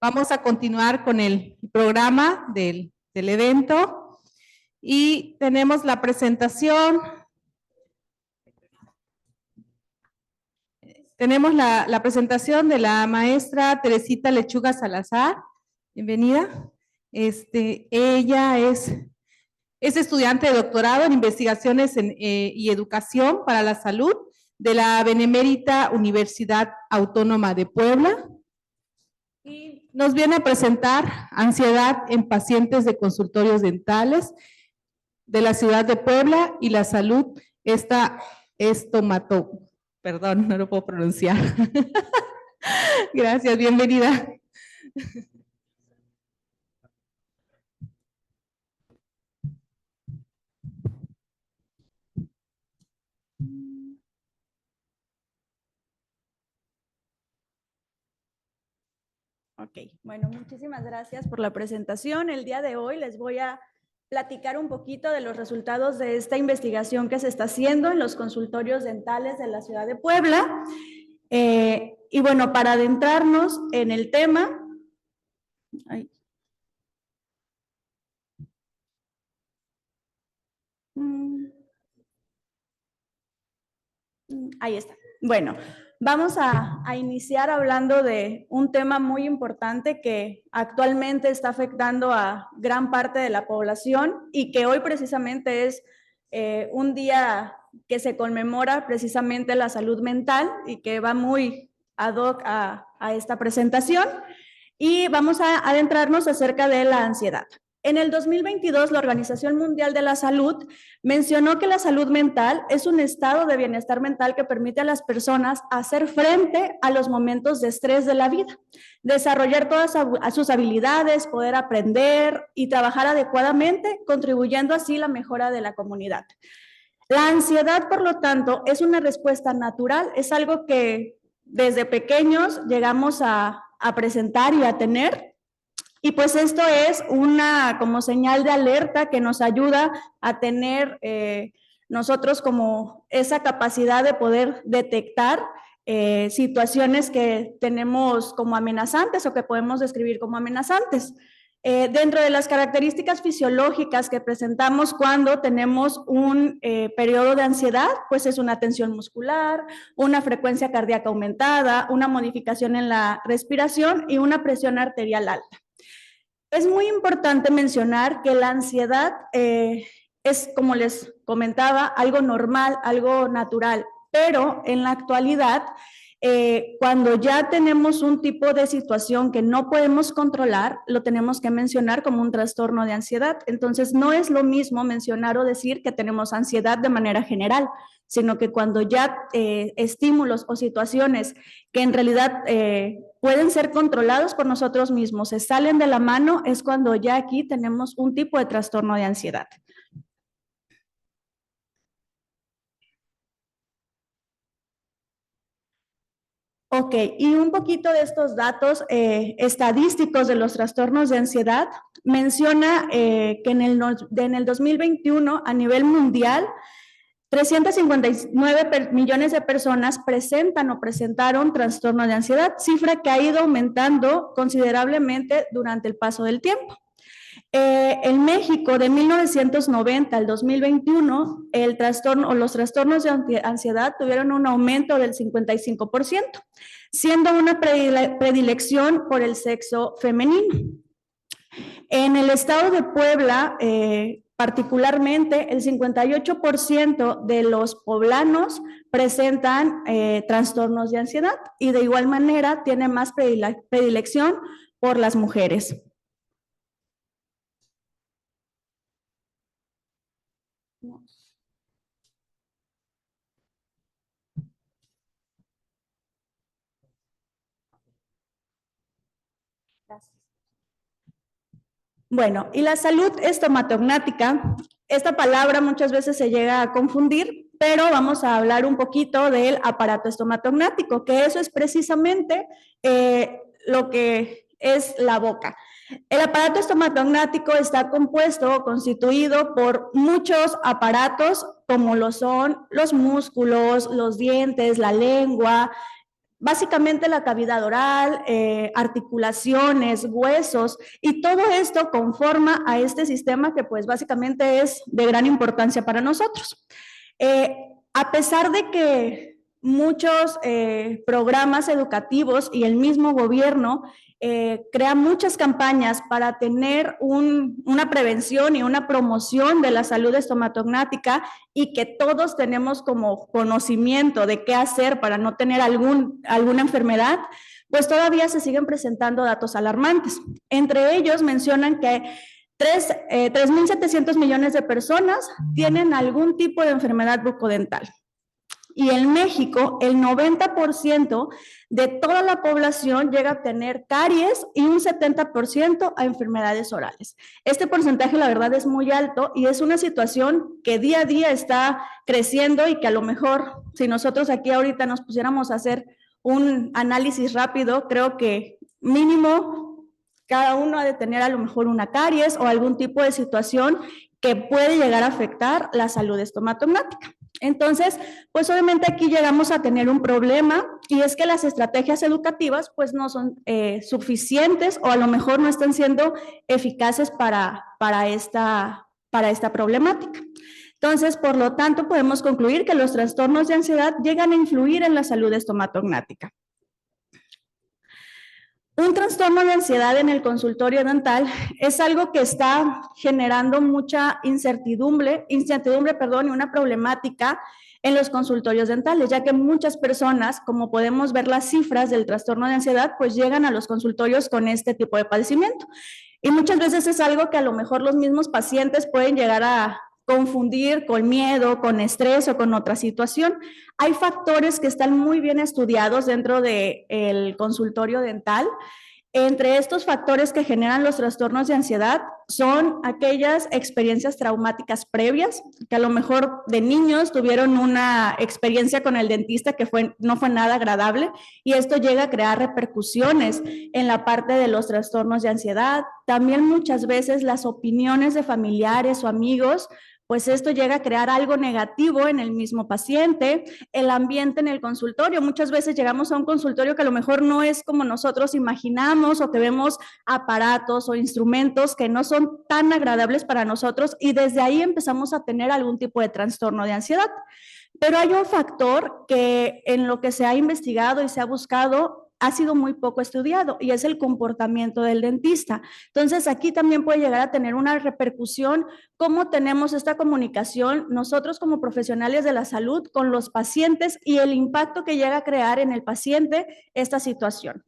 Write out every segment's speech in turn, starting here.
Vamos a continuar con el programa del evento y tenemos la presentación. Tenemos la presentación de la maestra Teresita Lechuga Salazar. Bienvenida. Ella es estudiante de doctorado en investigaciones y educación para la salud de la Benemérita Universidad Autónoma de Puebla. Y nos viene a presentar ansiedad en pacientes de consultorios dentales de la ciudad de Puebla y la salud perdón, no lo puedo pronunciar. Gracias, bienvenida. Ok, bueno, muchísimas gracias por la presentación. El día de hoy les voy a platicar un poquito de los resultados de esta investigación que se está haciendo en los consultorios dentales de la ciudad de Puebla. Y bueno, para adentrarnos en el tema, ahí está. Bueno, vamos a iniciar hablando de un tema muy importante que actualmente está afectando a gran parte de la población y que hoy precisamente es un día que se conmemora precisamente la salud mental y que va muy ad hoc a esta presentación. Y vamos a adentrarnos acerca de la ansiedad. En el 2022, la Organización Mundial de la Salud mencionó que la salud mental es un estado de bienestar mental que permite a las personas hacer frente a los momentos de estrés de la vida, desarrollar todas sus habilidades, poder aprender y trabajar adecuadamente, contribuyendo así a la mejora de la comunidad. La ansiedad, por lo tanto, es una respuesta natural, es algo que desde pequeños llegamos a presentar y a tener. Y pues esto es una como señal de alerta que nos ayuda a tener nosotros como esa capacidad de poder detectar situaciones que tenemos como amenazantes o que podemos describir como amenazantes. Dentro de las características fisiológicas que presentamos cuando tenemos un periodo de ansiedad, pues es una tensión muscular, una frecuencia cardíaca aumentada, una modificación en la respiración y una presión arterial alta. Es muy importante mencionar que la ansiedad es, como les comentaba, algo normal, algo natural, pero en la actualidad, cuando ya tenemos un tipo de situación que no podemos controlar, lo tenemos que mencionar como un trastorno de ansiedad. Entonces, no es lo mismo mencionar o decir que tenemos ansiedad de manera general, sino que cuando ya estímulos o situaciones que en realidad pueden ser controlados por nosotros mismos, se salen de la mano, es cuando ya aquí tenemos un tipo de trastorno de ansiedad. Ok, y un poquito de estos datos estadísticos de los trastornos de ansiedad menciona que en el 2021 a nivel mundial 359 millones de personas presentan o presentaron trastorno de ansiedad, cifra que ha ido aumentando considerablemente durante el paso del tiempo. En México, de 1990 al 2021, los trastornos de ansiedad tuvieron un aumento del 55%, siendo una predilección por el sexo femenino. En el estado de Puebla, particularmente, el 58% de los poblanos presentan trastornos de ansiedad y de igual manera tiene más predilección por las mujeres. Gracias. Bueno, y la salud estomatognática, esta palabra muchas veces se llega a confundir, pero vamos a hablar un poquito del aparato estomatognático, que eso es precisamente lo que es la boca. El aparato estomatognático está compuesto o constituido por muchos aparatos, como lo son los músculos, los dientes, la lengua, básicamente la cavidad oral, articulaciones, huesos, y todo esto conforma a este sistema que pues básicamente es de gran importancia para nosotros. A pesar de que muchos programas educativos y el mismo gobierno crea muchas campañas para tener una prevención y una promoción de la salud estomatognática y que todos tenemos como conocimiento de qué hacer para no tener alguna enfermedad, pues todavía se siguen presentando datos alarmantes. Entre ellos mencionan que 3.700 millones de personas tienen algún tipo de enfermedad bucodental. Y en México, el 90% de toda la población llega a tener caries y un 70% a enfermedades orales. Este porcentaje, la verdad, es muy alto y es una situación que día a día está creciendo y que a lo mejor, si nosotros aquí ahorita nos pusiéramos a hacer un análisis rápido, creo que mínimo cada uno ha de tener a lo mejor una caries o algún tipo de situación que puede llegar a afectar la salud estomatognática. Entonces, pues obviamente aquí llegamos a tener un problema y es que las estrategias educativas pues no son suficientes o a lo mejor no están siendo eficaces para esta problemática. Entonces, por lo tanto, podemos concluir que los trastornos de ansiedad llegan a influir en la salud estomatognática. Un trastorno de ansiedad en el consultorio dental es algo que está generando mucha incertidumbre, y una problemática en los consultorios dentales, ya que muchas personas, como podemos ver las cifras del trastorno de ansiedad, pues llegan a los consultorios con este tipo de padecimiento. Y muchas veces es algo que a lo mejor los mismos pacientes pueden llegar a confundir con miedo, con estrés o con otra situación. Hay factores que están muy bien estudiados dentro del consultorio dental. Entre estos factores que generan los trastornos de ansiedad son aquellas experiencias traumáticas previas, que a lo mejor de niños tuvieron una experiencia con el dentista que no fue nada agradable y esto llega a crear repercusiones en la parte de los trastornos de ansiedad. También muchas veces las opiniones de familiares o amigos, pues esto llega a crear algo negativo en el mismo paciente, el ambiente en el consultorio. Muchas veces llegamos a un consultorio que a lo mejor no es como nosotros imaginamos o que vemos aparatos o instrumentos que no son tan agradables para nosotros y desde ahí empezamos a tener algún tipo de trastorno de ansiedad. Pero hay un factor que en lo que se ha investigado y se ha buscado ha sido muy poco estudiado y es el comportamiento del dentista. Entonces, aquí también puede llegar a tener una repercusión cómo tenemos esta comunicación nosotros como profesionales de la salud con los pacientes y el impacto que llega a crear en el paciente esta situación.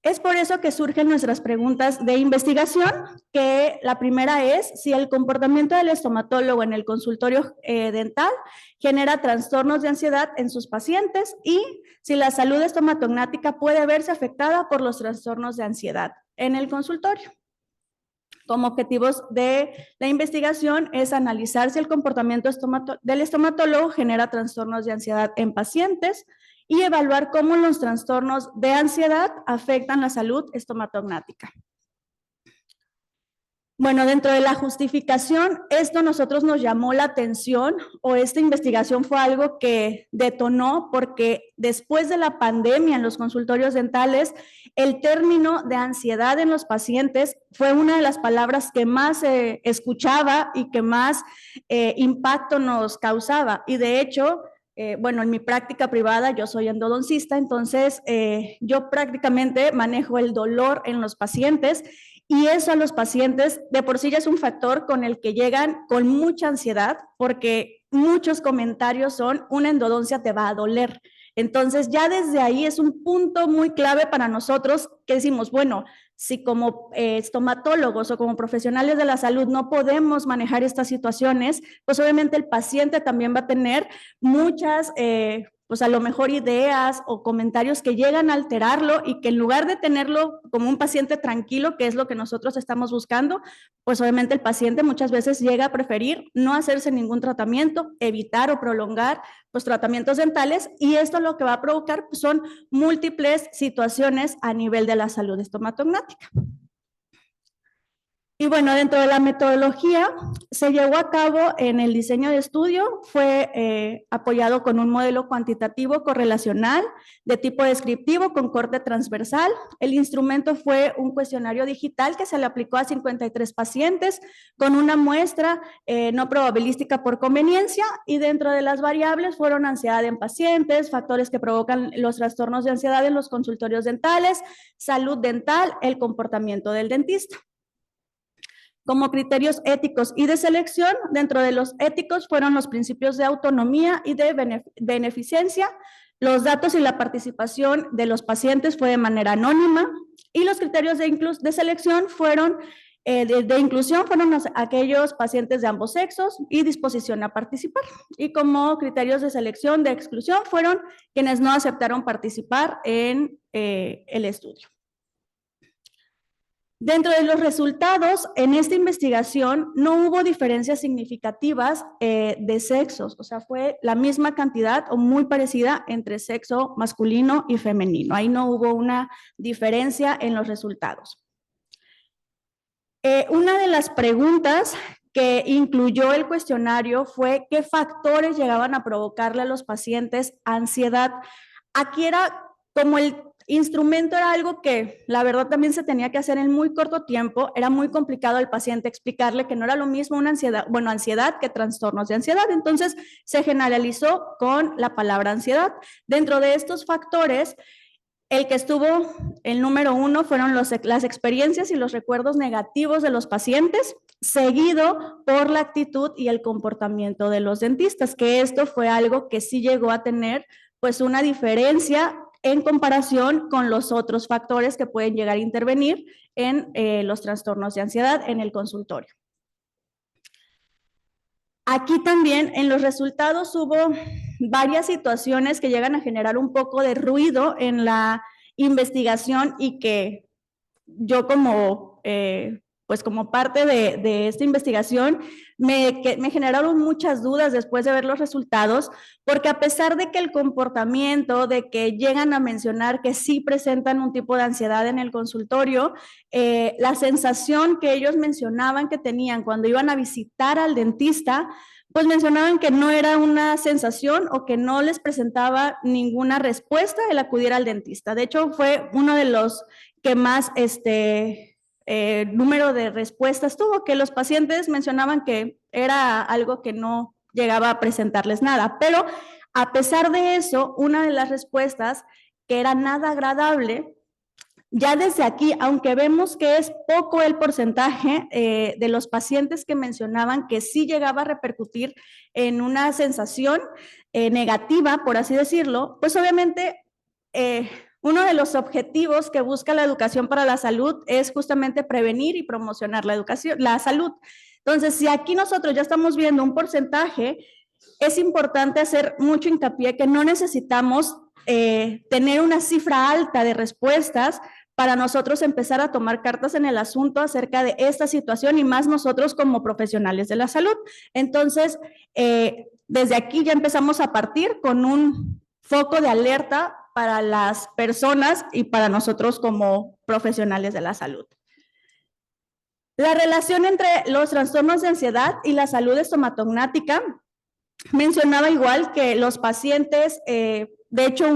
Es por eso que surgen nuestras preguntas de investigación, que la primera es si el comportamiento del estomatólogo en el consultorio dental genera trastornos de ansiedad en sus pacientes y si la salud estomatognática puede verse afectada por los trastornos de ansiedad en el consultorio. Como objetivos de la investigación es analizar si el comportamiento del estomatólogo genera trastornos de ansiedad en pacientes y evaluar cómo los trastornos de ansiedad afectan la salud estomatognática. Bueno, dentro de la justificación, esto a nosotros nos llamó la atención o esta investigación fue algo que detonó porque después de la pandemia en los consultorios dentales, el término de ansiedad en los pacientes fue una de las palabras que más se escuchaba y que más impacto nos causaba. Y de hecho, bueno, en mi práctica privada yo soy endodoncista, entonces yo prácticamente manejo el dolor en los pacientes y eso a los pacientes de por sí ya es un factor con el que llegan con mucha ansiedad porque muchos comentarios son una endodoncia te va a doler. Entonces ya desde ahí es un punto muy clave para nosotros que decimos, bueno, si como estomatólogos o como profesionales de la salud no podemos manejar estas situaciones, pues obviamente el paciente también va a tener muchas, pues a lo mejor ideas o comentarios que llegan a alterarlo y que en lugar de tenerlo como un paciente tranquilo, que es lo que nosotros estamos buscando, pues obviamente el paciente muchas veces llega a preferir no hacerse ningún tratamiento, evitar o prolongar los tratamientos dentales y esto lo que va a provocar pues, son múltiples situaciones a nivel de la salud estomatognática. Y bueno, dentro de la metodología se llevó a cabo en el diseño de estudio, fue apoyado con un modelo cuantitativo correlacional de tipo descriptivo con corte transversal. El instrumento fue un cuestionario digital que se le aplicó a 53 pacientes con una muestra no probabilística por conveniencia, y dentro de las variables fueron ansiedad en pacientes, factores que provocan los trastornos de ansiedad en los consultorios dentales, salud dental, el comportamiento del dentista. Como criterios éticos y de selección, dentro de los éticos fueron los principios de autonomía y de beneficencia. Los datos y la participación de los pacientes fue de manera anónima, y los criterios de selección fueron de inclusión fueron aquellos pacientes de ambos sexos y disposición a participar. Y como criterios de selección de exclusión fueron quienes no aceptaron participar en el estudio. Dentro de los resultados, en esta investigación no hubo diferencias significativas de sexos, o sea, fue la misma cantidad o muy parecida entre sexo masculino y femenino. Ahí no hubo una diferencia en los resultados. Una de las preguntas que incluyó el cuestionario fue qué factores llegaban a provocarle a los pacientes ansiedad. Aquí era como el instrumento era algo que la verdad también se tenía que hacer en muy corto tiempo, era muy complicado al paciente explicarle que no era lo mismo una ansiedad que trastornos de ansiedad, entonces se generalizó con la palabra ansiedad. Dentro de estos factores, el que estuvo el número 1 fueron las experiencias y los recuerdos negativos de los pacientes, seguido por la actitud y el comportamiento de los dentistas, que esto fue algo que sí llegó a tener pues una diferencia en comparación con los otros factores que pueden llegar a intervenir en los trastornos de ansiedad en el consultorio. Aquí también en los resultados hubo varias situaciones que llegan a generar un poco de ruido en la investigación y que yo como pues como parte de esta investigación, me generaron muchas dudas después de ver los resultados, porque a pesar de que el comportamiento, de que llegan a mencionar que sí presentan un tipo de ansiedad en el consultorio, la sensación que ellos mencionaban que tenían cuando iban a visitar al dentista, pues mencionaban que no era una sensación o que no les presentaba ninguna respuesta el acudir al dentista. De hecho, fue uno de los que más número de respuestas tuvo, que los pacientes mencionaban que era algo que no llegaba a presentarles nada, pero a pesar de eso, una de las respuestas que era nada agradable, ya desde aquí, aunque vemos que es poco el porcentaje de los pacientes que mencionaban que sí llegaba a repercutir en una sensación negativa, por así decirlo, pues obviamente uno de los objetivos que busca la educación para la salud es justamente prevenir y promocionar la salud. Entonces, si aquí nosotros ya estamos viendo un porcentaje, es importante hacer mucho hincapié que no necesitamos tener una cifra alta de respuestas para nosotros empezar a tomar cartas en el asunto acerca de esta situación y más nosotros como profesionales de la salud. Entonces, desde aquí ya empezamos a partir con un foco de alerta para las personas y para nosotros como profesionales de la salud. La relación entre los trastornos de ansiedad y la salud estomatognática mencionaba igual que los pacientes, de hecho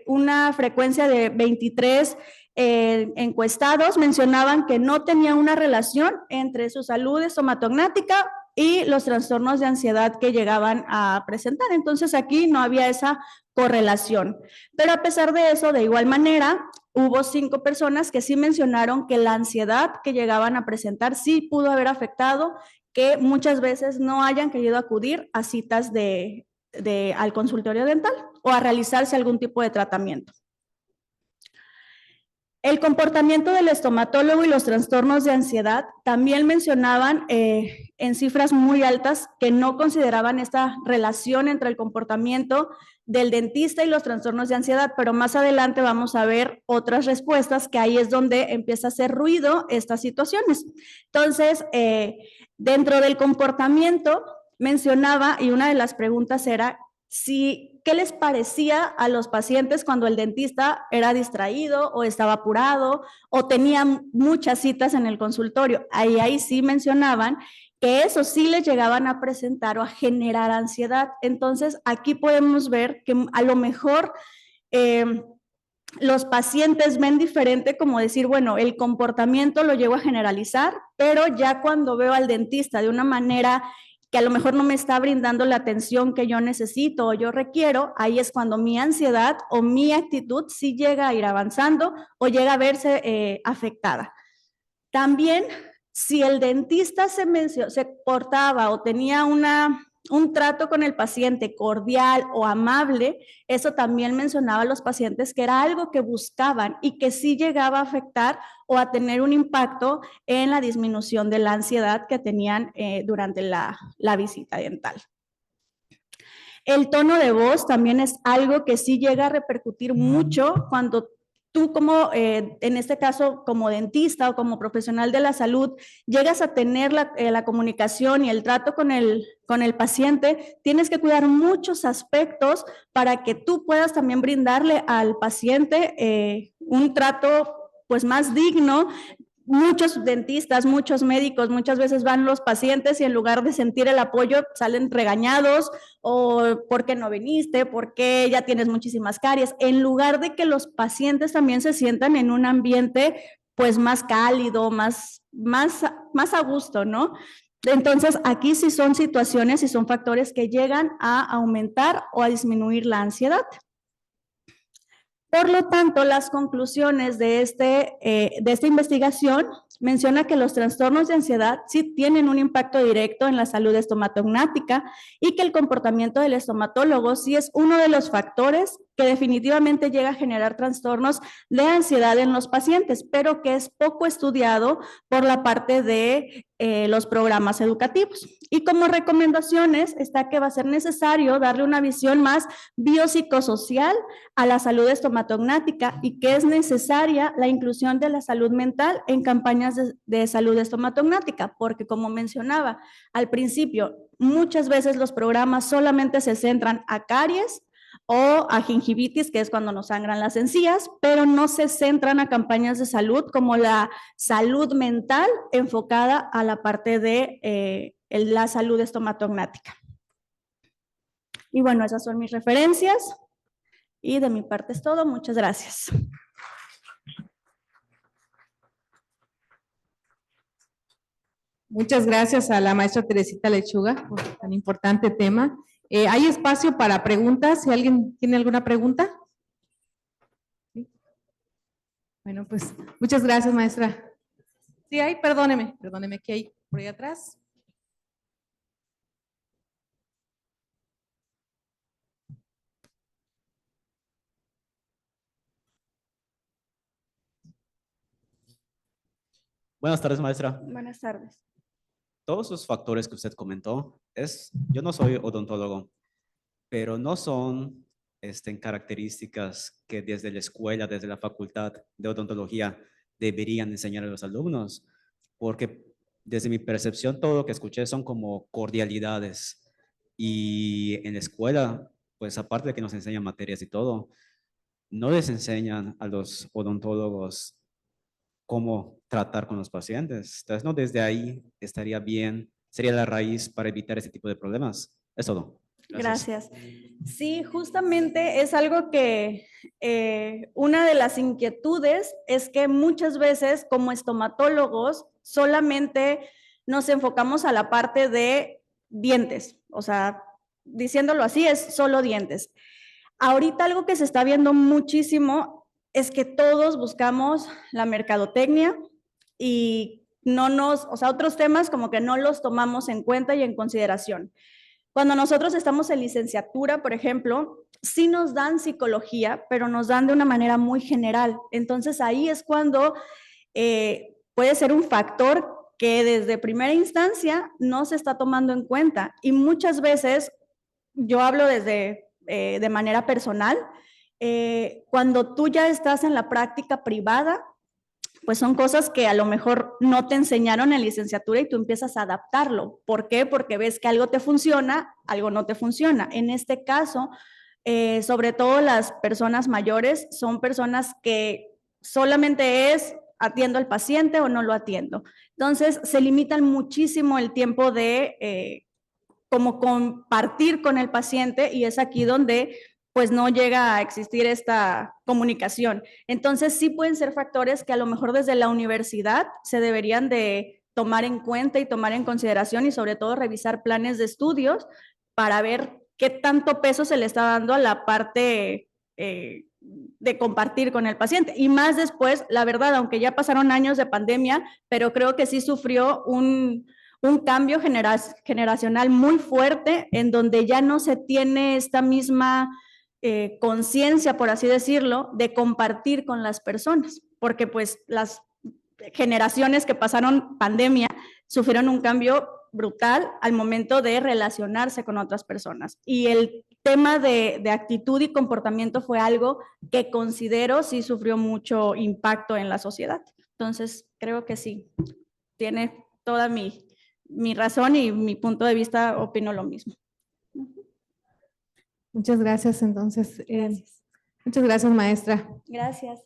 una frecuencia de 23 encuestados mencionaban que no tenía una relación entre su salud estomatognática y los trastornos de ansiedad que llegaban a presentar. Entonces aquí no había esa correlación. Pero a pesar de eso, de igual manera, hubo 5 personas que sí mencionaron que la ansiedad que llegaban a presentar sí pudo haber afectado que muchas veces no hayan querido acudir a citas al consultorio dental o a realizarse algún tipo de tratamiento. El comportamiento del estomatólogo y los trastornos de ansiedad también mencionaban en cifras muy altas que no consideraban esta relación entre el comportamiento del dentista y los trastornos de ansiedad, pero más adelante vamos a ver otras respuestas que ahí es donde empieza a hacer ruido estas situaciones. Entonces, dentro del comportamiento mencionaba, y una de las preguntas era si qué les parecía a los pacientes cuando el dentista era distraído o estaba apurado o tenía muchas citas en el consultorio. Ahí sí mencionaban que eso sí les llegaban a presentar o a generar ansiedad. Entonces, aquí podemos ver que a lo mejor los pacientes ven diferente, como decir, bueno, el comportamiento lo llevo a generalizar, pero ya cuando veo al dentista de una manera que a lo mejor no me está brindando la atención que yo necesito o yo requiero, ahí es cuando mi ansiedad o mi actitud sí llega a ir avanzando o llega a verse afectada. También, si el dentista se portaba o tenía un trato con el paciente cordial o amable, eso también mencionaba a los pacientes que era algo que buscaban y que sí llegaba a afectar o a tener un impacto en la disminución de la ansiedad que tenían durante la visita dental. El tono de voz también es algo que sí llega a repercutir mucho cuando tú como, en este caso, como dentista o como profesional de la salud, llegas a tener la comunicación y el trato con el paciente, tienes que cuidar muchos aspectos para que tú puedas también brindarle al paciente un trato pues más digno. Muchos dentistas, muchos médicos, muchas veces van los pacientes y en lugar de sentir el apoyo salen regañados o ¿por qué no viniste? ¿Por qué ya tienes muchísimas caries? En lugar de que los pacientes también se sientan en un ambiente pues más cálido, más a gusto, ¿no? Entonces aquí sí son situaciones y son factores que llegan a aumentar o a disminuir la ansiedad. Por lo tanto, las conclusiones de esta investigación menciona que los trastornos de ansiedad sí tienen un impacto directo en la salud estomatognática y que el comportamiento del estomatólogo sí es uno de los factores que definitivamente llega a generar trastornos de ansiedad en los pacientes, pero que es poco estudiado por la parte de los programas educativos. Y como recomendaciones está que va a ser necesario darle una visión más biopsicosocial a la salud estomatognática y que es necesaria la inclusión de la salud mental en campañas de salud estomatognática, porque como mencionaba al principio, muchas veces los programas solamente se centran a caries o a gingivitis, que es cuando nos sangran las encías, pero no se centran a campañas de salud como la salud mental enfocada a la parte de la salud estomatognática. Y bueno, esas son mis referencias y de mi parte es todo. Muchas gracias. Muchas gracias a la maestra Teresita Lechuga por tan importante tema. ¿Hay espacio para preguntas? Si alguien tiene alguna pregunta. ¿Sí? Bueno, pues muchas gracias, maestra. Sí, hay, perdóneme, que hay por ahí atrás. Buenas tardes, maestra. Buenas tardes. Todos los factores que usted comentó, yo no soy odontólogo, pero no son características que desde la escuela, desde la facultad de odontología deberían enseñar a los alumnos, porque desde mi percepción todo lo que escuché son como cordialidades y en la escuela, pues aparte de que nos enseñan materias y todo, no les enseñan a los odontólogos cómo tratar con los pacientes. Entonces, no, desde ahí estaría bien, sería la raíz para evitar ese tipo de problemas. Es todo. Gracias. Sí, justamente es algo que una de las inquietudes es que muchas veces como estomatólogos solamente nos enfocamos a la parte de dientes, o sea, diciéndolo así, es solo dientes. Ahorita algo que se está viendo muchísimo es que todos buscamos la mercadotecnia y o sea, otros temas como que no los tomamos en cuenta y en consideración. Cuando nosotros estamos en licenciatura, por ejemplo, sí nos dan psicología, pero nos dan de una manera muy general. Entonces ahí es cuando puede ser un factor que desde primera instancia no se está tomando en cuenta. Y muchas veces, yo hablo desde de manera personal, cuando tú ya estás en la práctica privada, pues son cosas que a lo mejor no te enseñaron en licenciatura y tú empiezas a adaptarlo. ¿Por qué? Porque ves que algo te funciona, algo no te funciona. En este caso, sobre todo las personas mayores, son personas que solamente es atiendo al paciente o no lo atiendo. Entonces, se limitan muchísimo el tiempo de como compartir con el paciente y es aquí donde pues no llega a existir esta comunicación. Entonces, sí pueden ser factores que a lo mejor desde la universidad se deberían de tomar en cuenta y tomar en consideración y sobre todo revisar planes de estudios para ver qué tanto peso se le está dando a la parte de compartir con el paciente. Y más después, la verdad, aunque ya pasaron años de pandemia, pero creo que sí sufrió un cambio generacional muy fuerte en donde ya no se tiene esta misma conciencia, por así decirlo, de compartir con las personas, porque pues las generaciones que pasaron pandemia sufrieron un cambio brutal al momento de relacionarse con otras personas. Y el tema de actitud y comportamiento fue algo que considero sí sufrió mucho impacto en la sociedad. Entonces, creo que sí, tiene toda mi razón y mi punto de vista opino lo mismo. Muchas gracias, entonces. Gracias. Muchas gracias, maestra. Gracias.